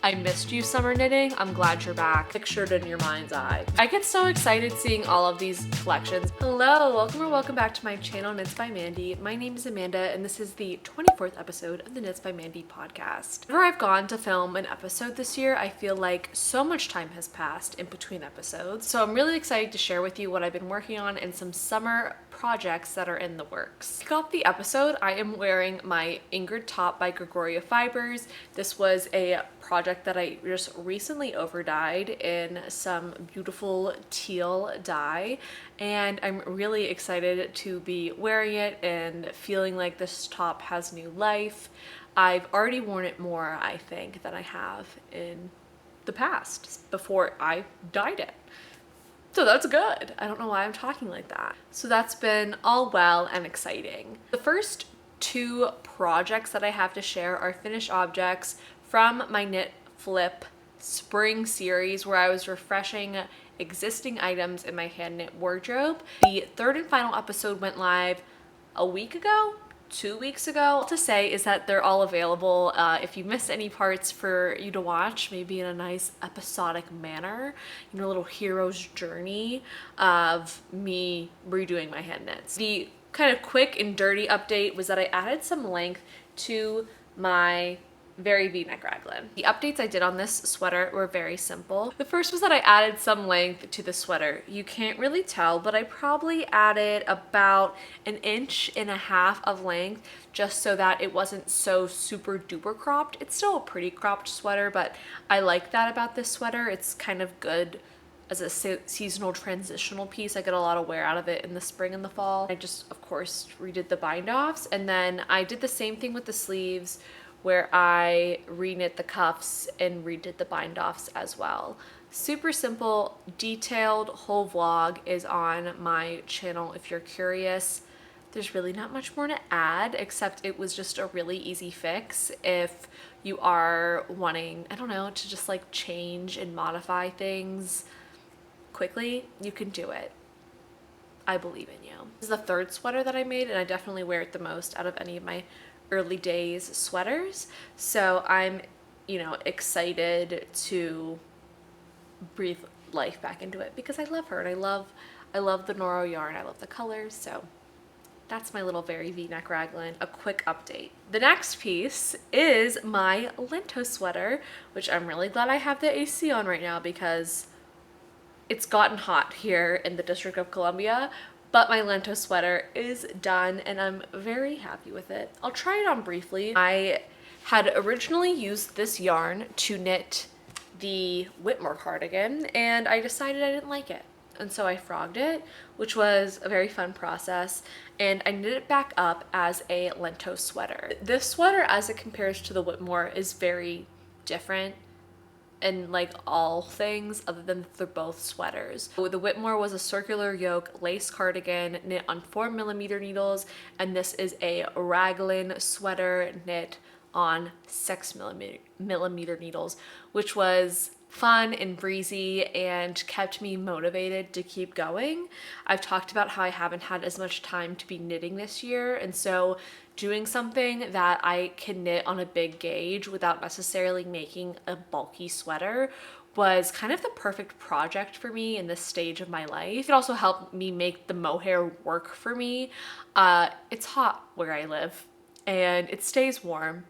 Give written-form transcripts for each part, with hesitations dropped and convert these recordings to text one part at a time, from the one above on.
I missed you, summer knitting. I'm glad you're back. Pictured in your mind's eye. I get so excited seeing all of these collections. Hello, welcome back to my channel, Knits by Mandy. My name is Amanda, and this is the 24th episode of the Knits by Mandy podcast. Whenever I've gone to film an episode this year, I feel like so much time has passed in between episodes. So I'm really excited to share with you what I've been working on and some summer projects that are in the works. To kick off the episode, I am wearing my Ingrid top by Gregoria Fibers. This was a project that I just recently over-dyed in some beautiful teal dye, and I'm really excited to be wearing it and feeling like this top has new life. I've already worn it more, I think, than I have in the past before I dyed it. So that's good. I don't know why I'm talking like that. So that's been all well and exciting. The first two projects that I have to share are finished objects from my Knit Flip spring series, where I was refreshing existing items in my hand knit wardrobe. The third and final episode went live a week ago, 2 weeks ago. All to say is that they're all available if you missed any parts for you to watch, maybe in a nice episodic manner, you know, a little hero's journey of me redoing my hand knits. The kind of quick and dirty update was that I added some length to my very v-neck raglan. The updates I did on this sweater were very simple. The first was that I added some length to the sweater. You can't really tell, but I probably added about 1.5 inches of length just so that it wasn't so super duper cropped. It's still a pretty cropped sweater, but I like that about this sweater. It's kind of good as a seasonal transitional piece. I get a lot of wear out of it in the spring and the fall. I just, of course, redid the bind offs, and then I did the same thing with the sleeves, where I reknit the cuffs and redid the bind offs as well. Super simple, detailed whole vlog is on my channel if you're curious. There's really not much more to add, except it was just a really easy fix if you are wanting, I don't know, to just like change and modify things quickly. You can do it. I believe in you. This is the third sweater that I made, and I definitely wear it the most out of any of my early days sweaters. So I'm, you know, excited to breathe life back into it because I love her, and I love the Noro yarn. I love the colors. So that's my little very v-neck raglan. A quick update. The next piece is my Lento sweater, which I'm really glad I have the AC on right now because it's gotten hot here in the District of Columbia. But my Lento sweater is done, and I'm very happy with it. I'll try it on briefly. I had originally used this yarn to knit the Whitmore cardigan, and I decided I didn't like it. And so I frogged it, which was a very fun process, and I knit it back up as a Lento sweater. This sweater, as it compares to the Whitmore, is very different and like all things other than they're both sweaters. The Whitmore was a circular yoke lace cardigan knit on 4mm needles, and this is a raglan sweater knit on 6mm needles, which was fun and breezy and kept me motivated to keep going. I've talked about how I haven't had as much time to be knitting this year, and so doing something that I can knit on a big gauge without necessarily making a bulky sweater was kind of the perfect project for me in this stage of my life. It also helped me make the mohair work for me. It's hot where I live, and it stays warm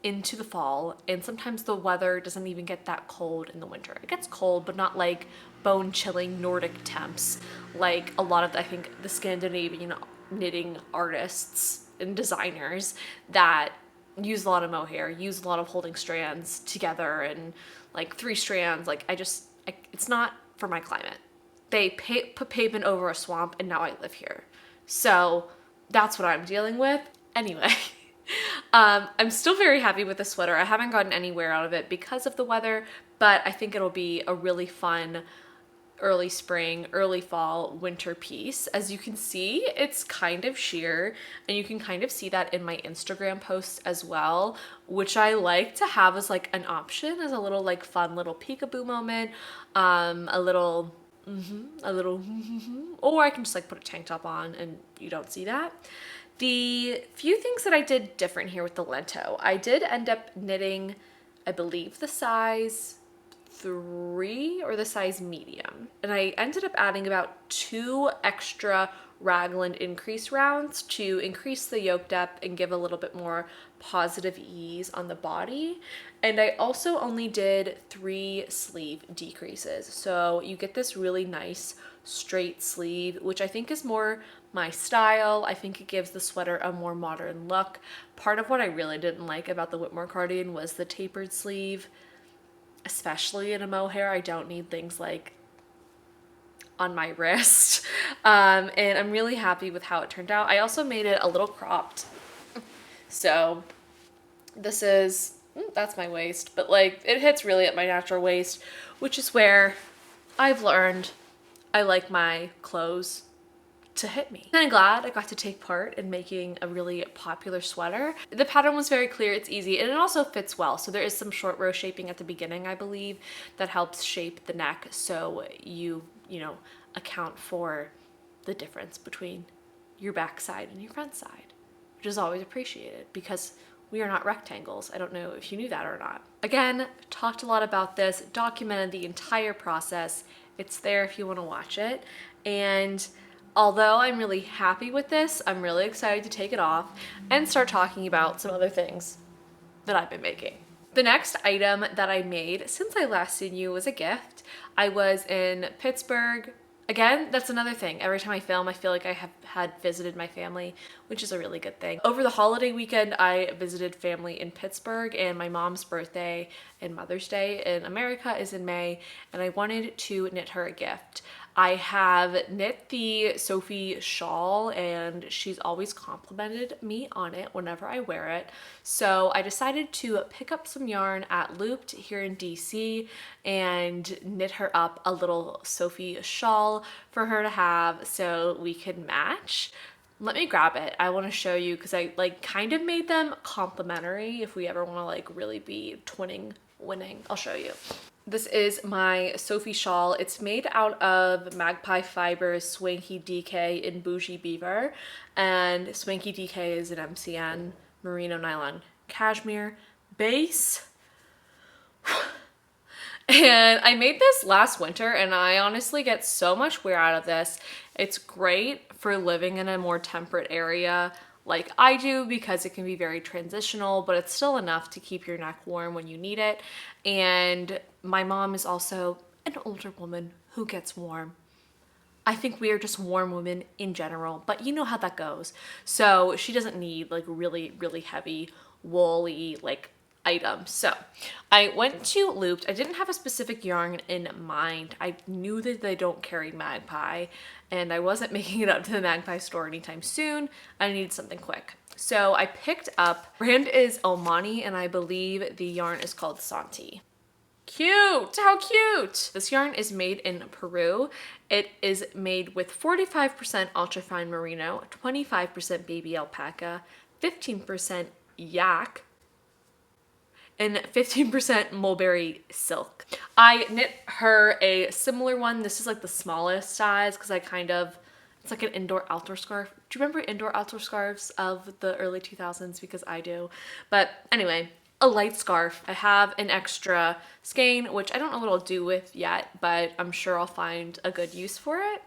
into the fall, and sometimes the weather doesn't even get that cold in the winter. It gets cold, but not like bone-chilling Nordic temps like a lot of, I think, the Scandinavian knitting artists and designers that use a lot of mohair, use a lot of holding strands together and like 3 strands. Like it's not for my climate. They put pavement over a swamp, and now I live here. So that's what I'm dealing with. Anyway, I'm still very happy with the sweater. I haven't gotten any wear out of it because of the weather, but I think it'll be a really fun early spring, early fall, winter piece. As you can see, it's kind of sheer, and you can kind of see that in my Instagram posts as well, which I like to have as like an option, as a little like fun little peekaboo moment, a little or I can just like put a tank top on and you don't see that. The few things that I did different here with the Lento, I did end up knitting I believe the size 3 or the size medium. And I ended up adding about 2 extra raglan increase rounds to increase the yoke depth and give a little bit more positive ease on the body. And I also only did 3 sleeve decreases. So you get this really nice straight sleeve, which I think is more my style. I think it gives the sweater a more modern look. Part of what I really didn't like about the Whitmore cardigan was the tapered sleeve, especially in a mohair. I don't need things like on my wrist. And I'm really happy with how it turned out. I also made it a little cropped. So this is, that's my waist, but like it hits really at my natural waist, which is where I've learned I like my clothes to hit me. And I'm glad I got to take part in making a really popular sweater. The pattern was very clear, it's easy, and it also fits well. So there is some short row shaping at the beginning, I believe, that helps shape the neck so you know, account for the difference between your back side and your front side, which is always appreciated because we are not rectangles. I don't know if you knew that or not. Again, talked a lot about this, documented the entire process. It's there if you want to watch it. And although I'm really happy with this, I'm really excited to take it off and start talking about some other things that I've been making. The next item that I made since I last seen you was a gift. I was in Pittsburgh. Again, that's another thing. Every time I film, I feel like I have had visited my family, which is a really good thing. Over the holiday weekend, I visited family in Pittsburgh, and my mom's birthday and Mother's Day in America is in May, and I wanted to knit her a gift. I have knit the Sophie shawl, and she's always complimented me on it whenever I wear it. So I decided to pick up some yarn at Looped here in DC and knit her up a little Sophie shawl for her to have so we could match. Let me grab it. I want to show you because I like kind of made them complimentary if we ever want to like really be winning. I'll show you. This is my Sophie shawl. It's made out of Magpie Fibers Swanky DK in Bougie Beaver, and Swanky DK is an MCN merino nylon cashmere base. And I made this last winter, and I honestly get so much wear out of this. It's great for living in a more temperate area like I do because it can be very transitional, but it's still enough to keep your neck warm when you need it. And my mom is also an older woman who gets warm. I think we are just warm women in general, but you know how that goes. So she doesn't need like really, really heavy woolly like items. So I went to Looped. I didn't have a specific yarn in mind. I knew that they don't carry Magpie, and I wasn't making it up to the Magpie store anytime soon. I needed something quick. So I picked up, brand is Omani, and I believe the yarn is called Santi. Cute! How cute! This yarn is made in Peru. It is made with 45% ultrafine merino, 25% baby alpaca, 15% yak, and 15% mulberry silk. I knit her a similar one. This is like the smallest size because it's like an indoor-outdoor scarf. Do you remember indoor-outdoor scarves of the early 2000s? Because I do. But anyway, a light scarf. I have an extra skein, which I don't know what I'll do with yet, but I'm sure I'll find a good use for it.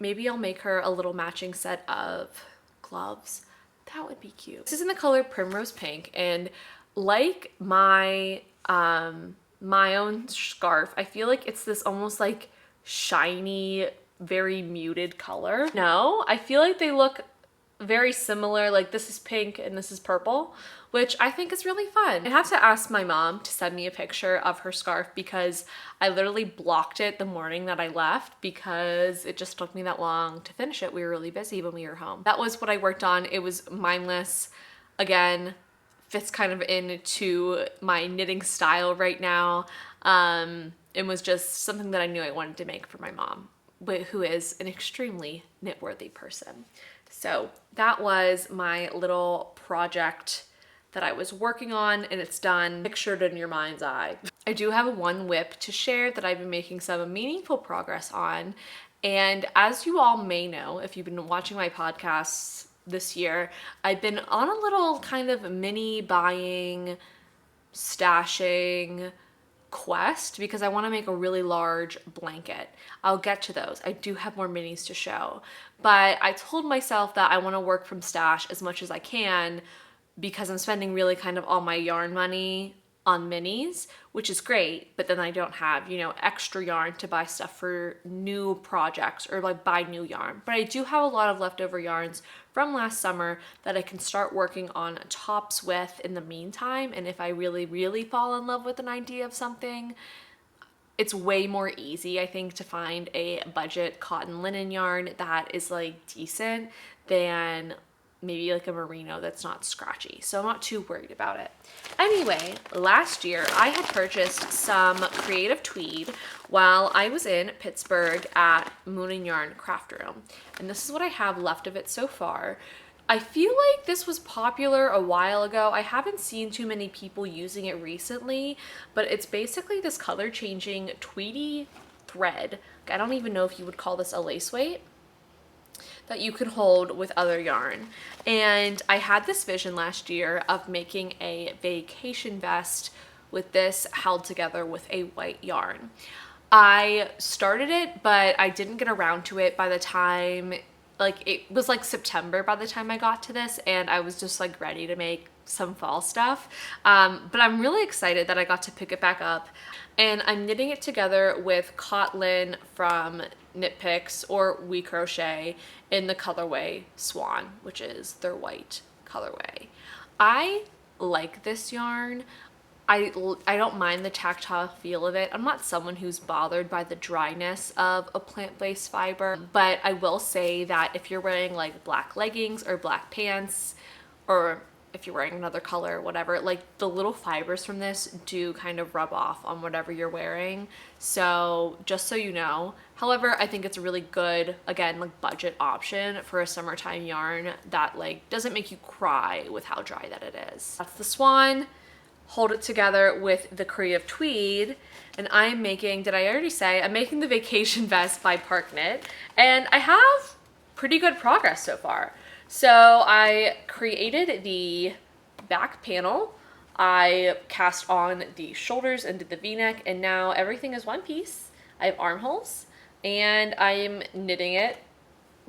Maybe I'll make her a little matching set of gloves. That would be cute. This is in the color Primrose Pink, and like my own scarf, I feel like it's this almost like shiny, very muted color. No, I feel like they look very similar. Like this is pink and this is purple, which I think is really fun. I have to ask my mom to send me a picture of her scarf because I literally blocked it the morning that I left because it just took me that long to finish it. We were really busy when we were home. That was what I worked on. It was mindless. Again, fits kind of into my knitting style right now. It was just something that I knew I wanted to make for my mom, who is an extremely knit-worthy person. So that was my little project that I was working on, and it's done, pictured in your mind's eye. I do have one whip to share that I've been making some meaningful progress on. And as you all may know, if you've been watching my podcasts this year, I've been on a little kind of mini buying stashing quest because I want to make a really large blanket. I'll get to those. I do have more minis to show, but I told myself that I want to work from stash as much as I can because I'm spending really kind of all my yarn money on minis, which is great, but then I don't have, you know, extra yarn to buy stuff for new projects or like buy new yarn. But I do have a lot of leftover yarns from last summer that I can start working on tops with in the meantime. And if I really, really fall in love with an idea of something, it's way more easy, I think, to find a budget cotton linen yarn that is like decent than maybe like a merino that's not scratchy. So I'm not too worried about it. Anyway, last year I had purchased some creative tweed while I was in Pittsburgh at Moon and Yarn Craft Room. And this is what I have left of it so far. I feel like this was popular a while ago. I haven't seen too many people using it recently, but it's basically this color changing tweedy thread. I don't even know if you would call this a lace weight, that you can hold with other yarn. And I had this vision last year of making a vacation vest with this held together with a white yarn. I started it, but I didn't get around to it by the time, like it was like September by the time I got to this, and I was just like ready to make some fall stuff. But I'm really excited that I got to pick it back up, and I'm knitting it together with cotlin from Knit Picks or We Crochet in the colorway Swan, which is their white colorway. I like this yarn. I don't mind the tactile feel of it. I'm not someone who's bothered by the dryness of a plant-based fiber, but I will say that if you're wearing like black leggings or black pants, or if you're wearing another color, whatever, like the little fibers from this do kind of rub off on whatever you're wearing. So just so you know. However, I think it's a really good, again, like budget option for a summertime yarn that like doesn't make you cry with how dry that it is. That's the Swan. Hold it together with the creative tweed, and I'm making, did I already say, I'm making the vacation vest by Park Knit, and I have pretty good progress so far. So I created the back panel, I cast on the shoulders and did the v-neck, and now everything is one piece. I have armholes, and I'm knitting it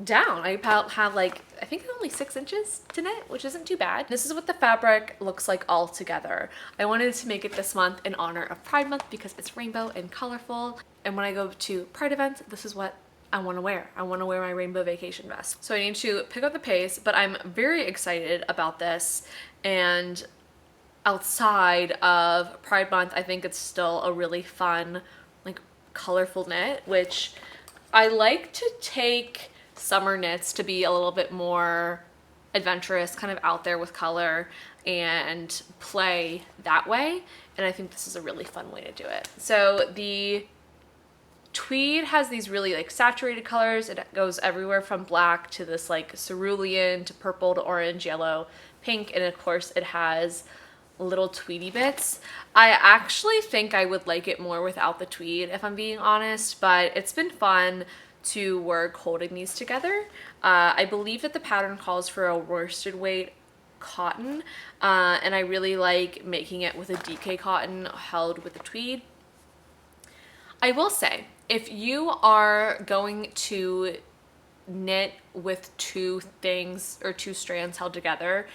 down. I have like, I think only 6 inches to knit, which isn't too bad. This is what the fabric looks like all together. I wanted to make it this month in honor of Pride Month because it's rainbow and colorful. And when I go to Pride events, this is what I want to wear. I want to wear my rainbow vacation vest. So I need to pick up the pace, but I'm very excited about this. And outside of Pride Month, I think it's still a really fun, like colorful knit, which I like to take summer knits to be a little bit more adventurous, kind of out there with color and play that way. And I think this is a really fun way to do it. So the tweed has these really like saturated colors. It goes everywhere from black to this like cerulean to purple to orange, yellow, pink, and of course it has little tweedy bits. I actually think I would like it more without the tweed, if I'm being honest, but it's been fun to work holding these together. I believe that the pattern calls for a worsted weight cotton, and I really like making it with a DK cotton held with the tweed. I will say, if you are going to knit with two things or two strands held together,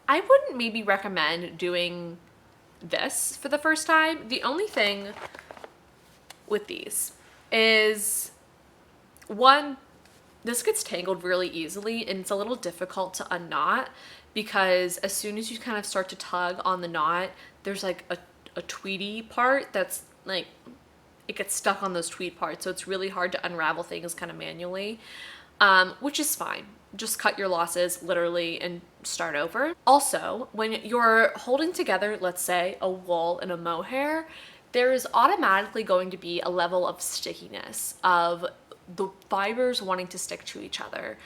I wouldn't maybe recommend doing this for the first time. The only thing with these is, one, this gets tangled really easily and it's a little difficult to unknot because as soon as you kind of start to tug on the knot, there's like a tweedy part that's like, it gets stuck on those tweed parts. So it's really hard to unravel things kind of manually, which is fine. Just cut your losses literally and start over. Also, when you're holding together, let's say a wool and a mohair, there is automatically going to be a level of stickiness of the fibers wanting to stick to each other.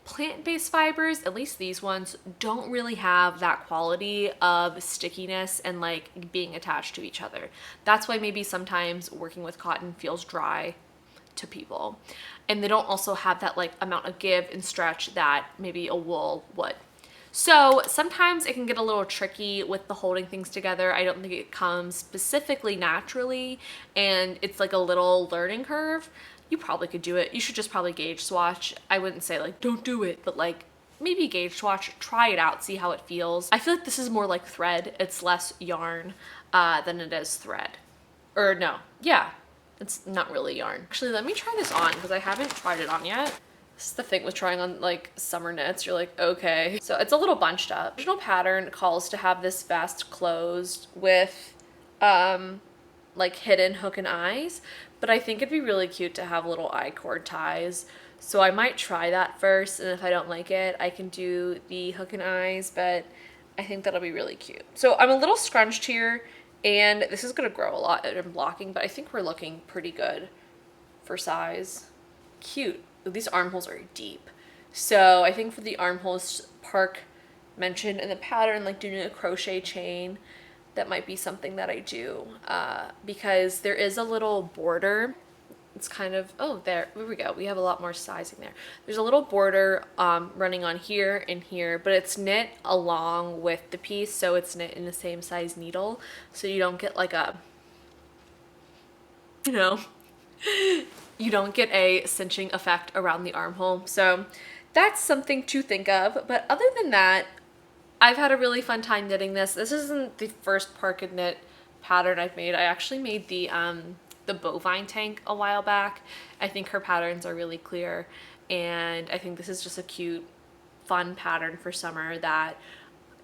Plant-based fibers, at least these ones, don't really have that quality of stickiness and like being attached to each other. That's why maybe sometimes working with cotton feels dry to people. And they don't also have that like amount of give and stretch that maybe a wool would. So sometimes it can get a little tricky with the holding things together. I don't think it comes specifically naturally, and it's like a little learning curve. You probably could do it. You should just probably gauge swatch. I wouldn't say like don't do it, but like maybe gauge swatch, try it out, see how it feels. I feel like this is more like thread. It's less yarn than it is thread. Or no, yeah, it's not really yarn. Actually, let me try this on because I haven't tried it on yet. This is the thing with trying on like summer knits. You're like, okay. So it's a little bunched up. The original pattern calls to have this vest closed with like hidden hook and eyes, but I think it'd be really cute to have little I-cord ties. So I might try that first, and if I don't like it, I can do the hook and eyes, but I think that'll be really cute. So I'm a little scrunched here, and this is gonna grow a lot in blocking, but I think we're looking pretty good for size. Cute. These armholes are deep. So I think for the armholes, Park mentioned in the pattern, like doing a crochet chain, that might be something that I do because there is a little border. It's kind of, oh, there we go. We have a lot more sizing there. There's a little border running on here and here, but it's knit along with the piece, so it's knit in the same size needle, so you don't get like a, you know, you don't get a cinching effect around the armhole. So that's something to think of. But other than that, I've had a really fun time knitting this. This isn't the first Park knit pattern I've made. I actually made the bovine tank a while back. I think her patterns are really clear, and I think this is just a cute, fun pattern for summer that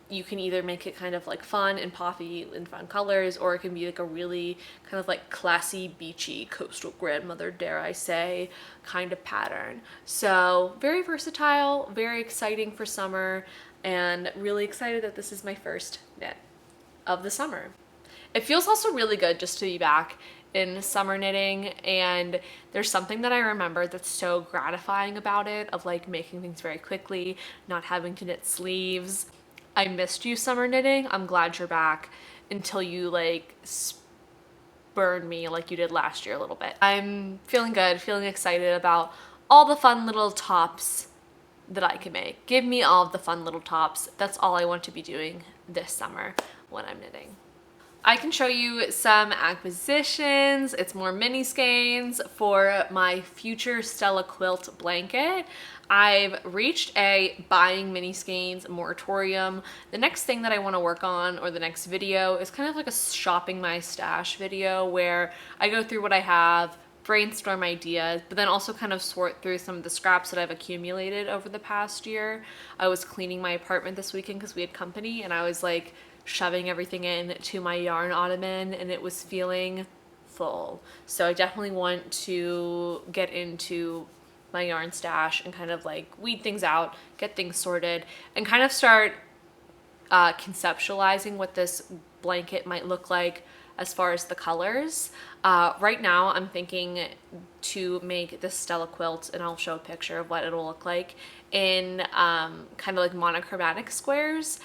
you can either make it kind of like fun and poppy in fun colors, or it can be like a really kind of like classy, beachy, coastal grandmother, dare I say, kind of pattern. So very versatile, very exciting for summer, and really excited that this is my first knit of the summer. It feels also really good just to be back in summer knitting, and there's something that I remember that's so gratifying about it, of like making things very quickly, not having to knit sleeves. I missed you, summer knitting. I'm glad you're back, until you like burn me like you did last year a little bit. I'm feeling good, feeling excited about all the fun little tops that I can make. Give me all of the fun little tops. That's all I want to be doing this summer when I'm knitting. I can show you some acquisitions. It's more mini skeins for my future Stella quilt blanket. I've reached a buying mini skeins moratorium. The next thing that I want to work on, or the next video, is kind of like a shopping my stash video where I go through what I have, brainstorm ideas, but then also kind of sort through some of the scraps that I've accumulated over the past year. I was cleaning my apartment this weekend because we had company, and I was like shoving everything in to my yarn ottoman, and it was feeling full. So I definitely want to get into my yarn stash and kind of like weed things out, get things sorted, and kind of start conceptualizing what this blanket might look like as far as the colors. Right now I'm thinking to make this Stella quilt, and I'll show a picture of what it'll look like, in kind of like monochromatic squares.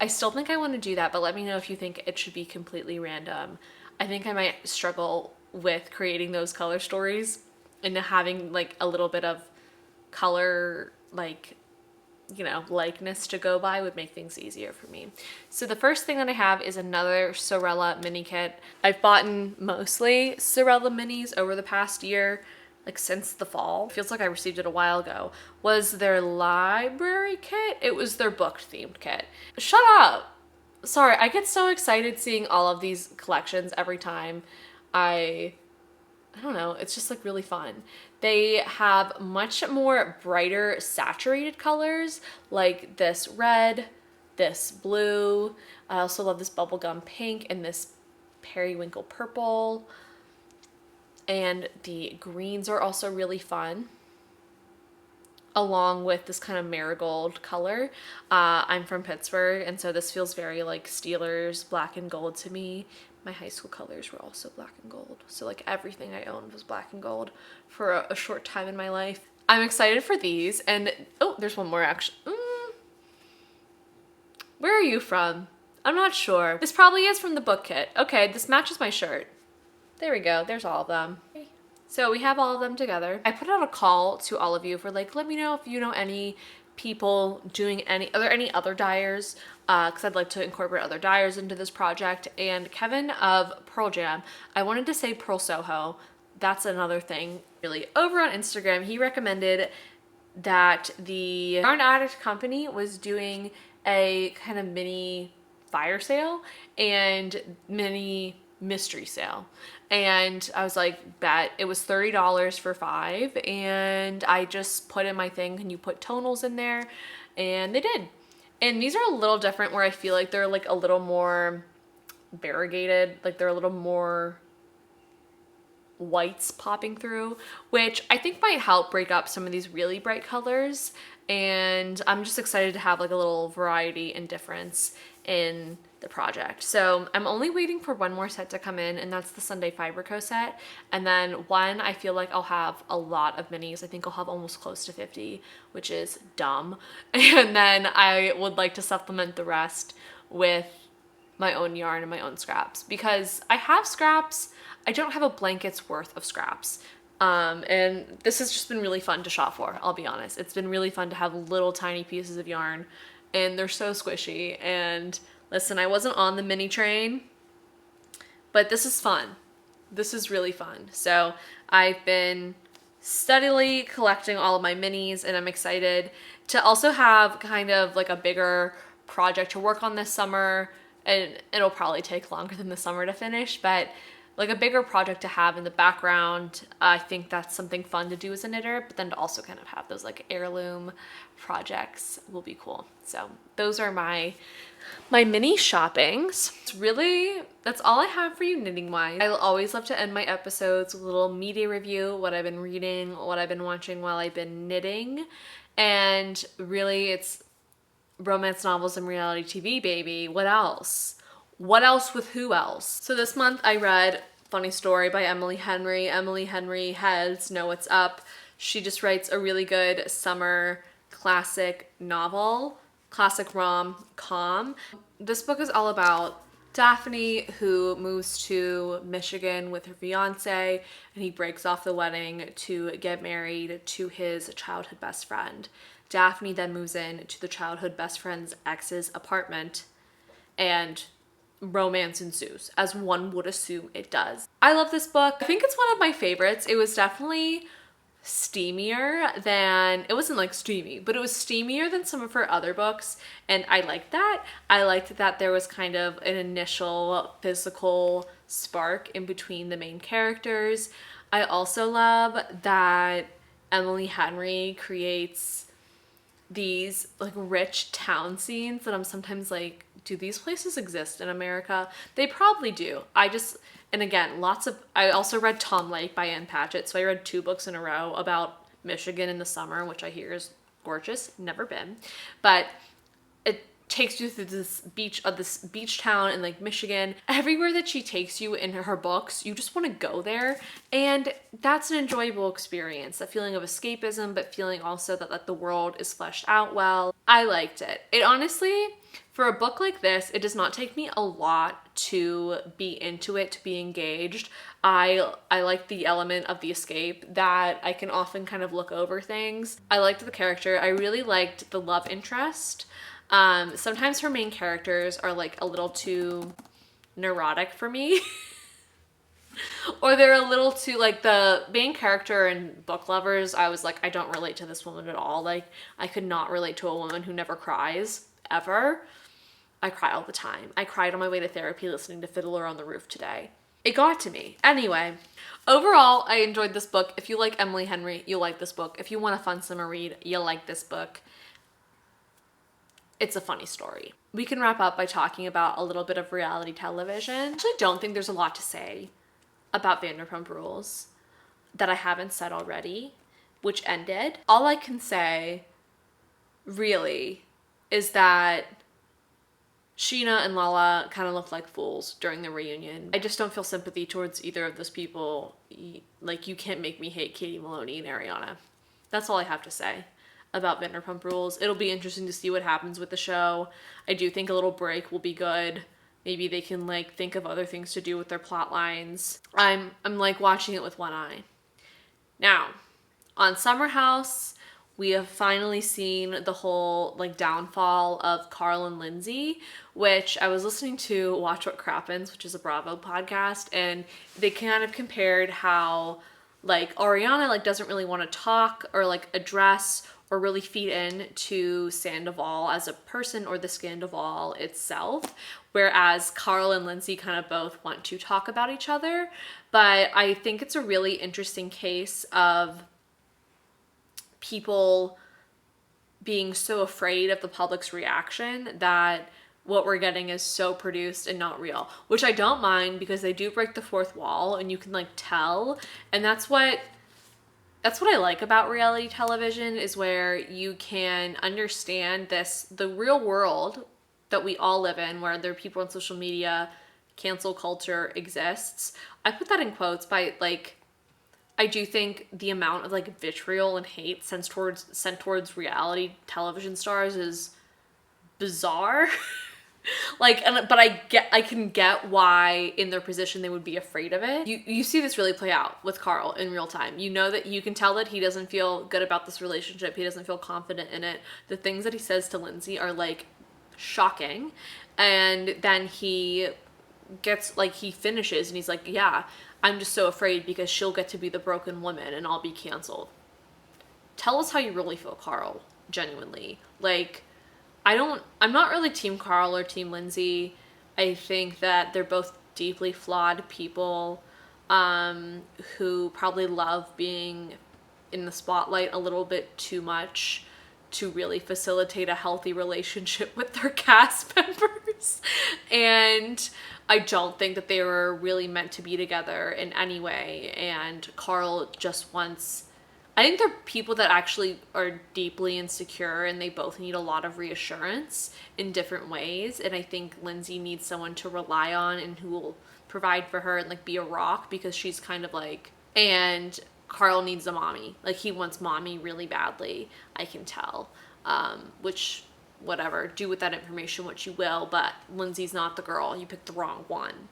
I still think I want to do that, but let me know if you think it should be completely random. I think I might struggle with creating those color stories, and having like a little bit of color, like, you know, likeness to go by would make things easier for me. So the first thing that I have is another Sorella mini kit. I've bought mostly Sorella minis over the past year, like since the fall. Feels like I received it a while ago. Was their library kit? It was their book themed kit. Shut up! Sorry, I get so excited seeing all of these collections every time. I don't know, it's just like really fun. They have much more brighter saturated colors, like this red, this blue. I also love this bubblegum pink and this periwinkle purple. And the greens are also really fun, along with this kind of marigold color. I'm from Pittsburgh, and so this feels very like Steelers black and gold to me. My high school colors were also black and gold, so like everything I owned was black and gold for a short time in my life. I'm excited for these, and oh, there's one more actually. Where are you from? I'm not sure. This probably is from the book kit. Okay, this matches my shirt. There we go, there's all of them. So we have all of them together. I put out a call to all of you for like, let me know if you know any people doing are there any other dyers? Because I'd like to incorporate other dyers into this project. And Kevin of Pearl Jam, I wanted to say Pearl Soho. That's another thing. Really, over on Instagram, he recommended that the Yarn Addict company was doing a kind of mini fire sale and mini mystery sale. And I was like, bet. It was $30 for 5. And I just put in my thing, can you put tonals in there? And they did. And these are a little different where I feel like they're like a little more variegated. Like they're a little more whites popping through, which I think might help break up some of these really bright colors. And I'm just excited to have like a little variety and difference in the project. So I'm only waiting for one more set to come in, and that's the Sunday Fiberco set. And then one, I feel like I'll have a lot of minis. I think I'll have almost close to 50, which is dumb. And then I would like to supplement the rest with my own yarn and my own scraps, because I have scraps. I don't have a blanket's worth of scraps. And this has just been really fun to shop for, I'll be honest. It's been really fun to have little tiny pieces of yarn, and they're so squishy. And listen, I wasn't on the mini train, but this is fun. This is really fun. So I've been steadily collecting all of my minis, and I'm excited to also have kind of like a bigger project to work on this summer. And it'll probably take longer than the summer to finish, but like a bigger project to have in the background. I think that's something fun to do as a knitter, but then to also kind of have those like heirloom projects will be cool. So those are my mini shoppings. That's all I have for you knitting wise. I always love to end my episodes with a little media review, what I've been reading, what I've been watching while I've been knitting. And really it's romance novels and reality TV, baby. What else? What else with who else? So this month I read Funny Story by Emily Henry. Emily Henry has Know What's Up. She just writes a really good summer classic novel, classic rom-com. This book is all about Daphne, who moves to Michigan with her fiance, and he breaks off the wedding to get married to his childhood best friend. Daphne then moves in to the childhood best friend's ex's apartment, and romance ensues, as one would assume it does. I love this book. I think it's one of my favorites. It was definitely steamier than, it wasn't like steamy, but it was steamier than some of her other books, and I liked that. I liked that there was kind of an initial physical spark in between the main characters. I also love that Emily Henry creates these like rich town scenes that I'm sometimes like, do these places exist in America? They probably do. And again, I also read Tom Lake by Ann Patchett, so I read 2 books in a row about Michigan in the summer, which I hear is gorgeous. Never been, but it takes you through this beach town in like Michigan. Everywhere that she takes you in her books, you just want to go there, and that's an enjoyable experience. That feeling of escapism, but feeling also that like the world is fleshed out well. I liked it. It honestly, for a book like this, it does not take me a lot to be into it, to be engaged. I like the element of the escape, that I can often kind of look over things. I liked the character. I really liked the love interest. Sometimes her main characters are like a little too neurotic for me. Or they're a little too, like the main character in Book Lovers, I was like, I don't relate to this woman at all. Like, I could not relate to a woman who never cries, ever. I cry all the time. I cried on my way to therapy listening to Fiddler on the Roof today. It got to me. Anyway, overall, I enjoyed this book. If you like Emily Henry, you'll like this book. If you want a fun summer read, you'll like this book. It's a funny story. We can wrap up by talking about a little bit of reality television. I actually don't think there's a lot to say about Vanderpump Rules that I haven't said already, which ended. All I can say, really, is that Sheena and Lala kind of looked like fools during the reunion. I just don't feel sympathy towards either of those people. Like, you can't make me hate Katie Maloney and Ariana. That's all I have to say about Vanderpump Rules. It'll be interesting to see what happens with the show. I do think a little break will be good. Maybe they can like think of other things to do with their plot lines. I'm like watching it with one eye. Now, on Summer House, we have finally seen the whole like downfall of Carl and Lindsay, which I was listening to Watch What Crappens, which is a Bravo podcast, and they kind of compared how like Ariana like doesn't really want to talk or like address or really feed in to Sandoval as a person or the Sandoval itself, whereas Carl and Lindsay kind of both want to talk about each other. But I think it's a really interesting case of people being so afraid of the public's reaction that what we're getting is so produced and not real, which I don't mind because they do break the fourth wall and you can like tell. And that's what I like about reality television, is where you can understand the real world that we all live in, where there are people on social media, cancel culture exists. I put that in quotes by like, I do think the amount of like vitriol and hate sent towards reality television stars is bizarre. Like, but I can get why in their position they would be afraid of it. You see this really play out with Carl in real time. You know that you can tell that he doesn't feel good about this relationship. He doesn't feel confident in it. The things that he says to Lindsay are like shocking. And then he gets like, he finishes and he's like, yeah, I'm just so afraid because she'll get to be the broken woman and I'll be canceled. Tell us how you really feel, Carl, genuinely. Like, I'm not really team Carl or team Lindsay. I think that they're both deeply flawed people who probably love being in the spotlight a little bit too much to really facilitate a healthy relationship with their cast members. And I don't think that they were really meant to be together in any way. And Carl just wants, I think they're people that actually are deeply insecure and they both need a lot of reassurance in different ways. And I think Lindsay needs someone to rely on and who will provide for her and like be a rock, because she's kind of like, and Carl needs a mommy. Like, he wants mommy really badly, I can tell. Which, whatever, do with that information what you will, but Lindsay's not the girl. You picked the wrong one.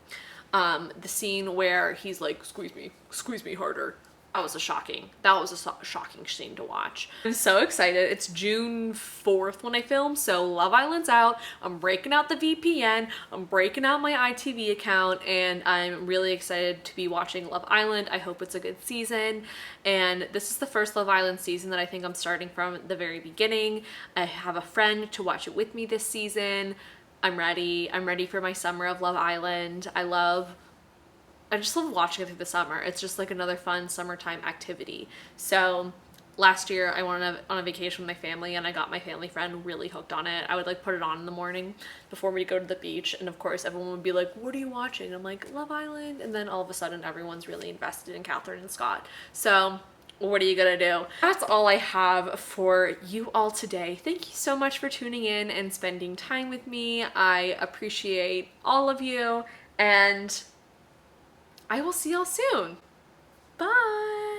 The scene where he's like, squeeze me harder. That was a shocking scene to watch. I'm so excited. It's June 4th when I film, so Love Island's out. I'm breaking out the VPN. I'm breaking out my ITV account, and I'm really excited to be watching Love Island. I hope it's a good season, and this is the first Love Island season that I think I'm starting from the very beginning. I have a friend to watch it with me this season. I'm ready. I'm ready for my summer of Love Island. I just love watching it through the summer. It's just like another fun summertime activity. So last year I went on a vacation with my family and I got my family friend really hooked on it. I would like put it on in the morning before we go to the beach. And of course everyone would be like, what are you watching? I'm like, Love Island. And then all of a sudden everyone's really invested in Catherine and Scott. So what are you gonna do? That's all I have for you all today. Thank you so much for tuning in and spending time with me. I appreciate all of you, and I will see y'all soon. Bye.